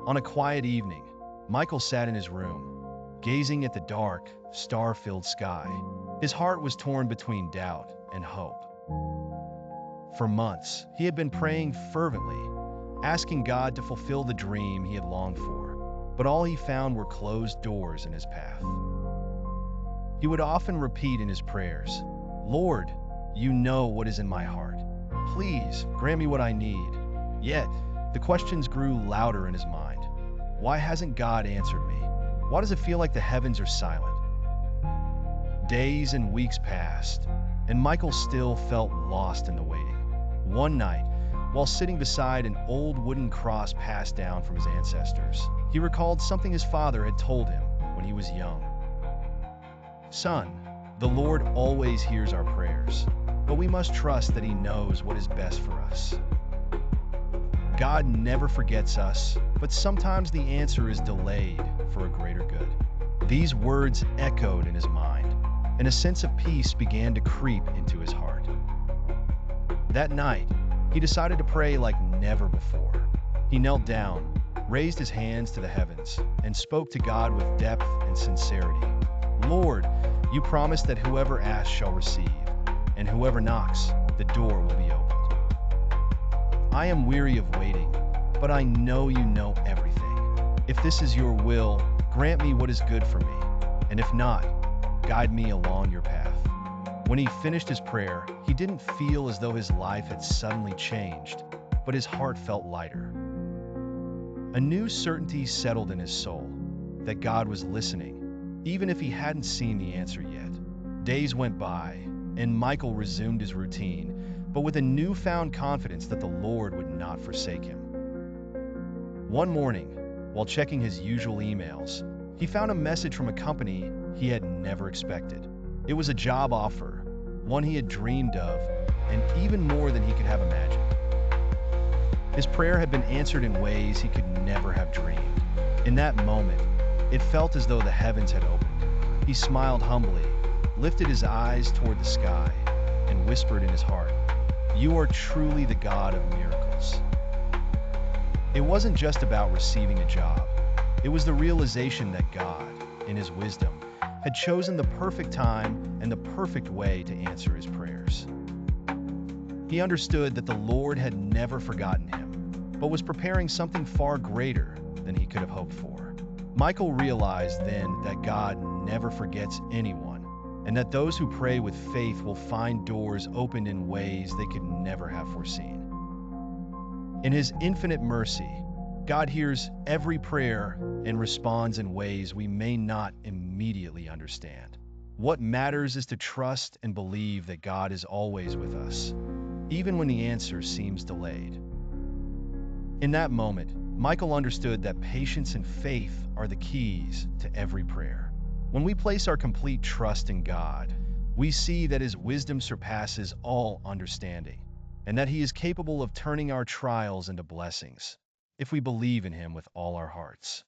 On a quiet evening, Michael sat in his room, gazing at the dark, star-filled sky. His heart was torn between doubt and hope. For months, he had been praying fervently, asking God to fulfill the dream he had longed for, but all he found were closed doors in his path. He would often repeat in his prayers, "Lord, you know what is in my heart. Please grant me what I need." Yet, the questions grew louder in his mind. Why hasn't God answered me? Why does it feel like the heavens are silent? Days and weeks passed, and Michael still felt lost in the waiting. One night, while sitting beside an old wooden cross passed down from his ancestors, he recalled something his father had told him when he was young. "Son, the Lord always hears our prayers, but we must trust that He knows what is best for us. God never forgets us, but sometimes the answer is delayed for a greater good." These words echoed in his mind, and a sense of peace began to creep into his heart. That night, he decided to pray like never before. He knelt down, raised his hands to the heavens, and spoke to God with depth and sincerity. "Lord, you promised that whoever asks shall receive, and whoever knocks, the door will be opened. I am weary of waiting, but I know you know everything. If this is your will, grant me what is good for me, and if not, guide me along your path." When he finished his prayer, he didn't feel as though his life had suddenly changed, but his heart felt lighter. A new certainty settled in his soul, that God was listening, even if he hadn't seen the answer yet. Days went by, and Michael resumed his routine, but with a newfound confidence that the Lord would not forsake him. One morning, while checking his usual emails, he found a message from a company he had never expected. It was a job offer, one he had dreamed of, and even more than he could have imagined. His prayer had been answered in ways he could never have dreamed. In that moment, it felt as though the heavens had opened. He smiled humbly, lifted his eyes toward the sky, and whispered in his heart, "You are truly the God of miracles." It wasn't just about receiving a job. It was the realization that God, in His wisdom, had chosen the perfect time and the perfect way to answer his prayers. He understood that the Lord had never forgotten him, but was preparing something far greater than he could have hoped for. Michael realized then that God never forgets anyone, and that those who pray with faith will find doors opened in ways they could never have foreseen. In His infinite mercy, God hears every prayer and responds in ways we may not immediately understand. What matters is to trust and believe that God is always with us, even when the answer seems delayed. In that moment, Michael understood that patience and faith are the keys to every prayer. When we place our complete trust in God, we see that His wisdom surpasses all understanding, and that He is capable of turning our trials into blessings, if we believe in Him with all our hearts.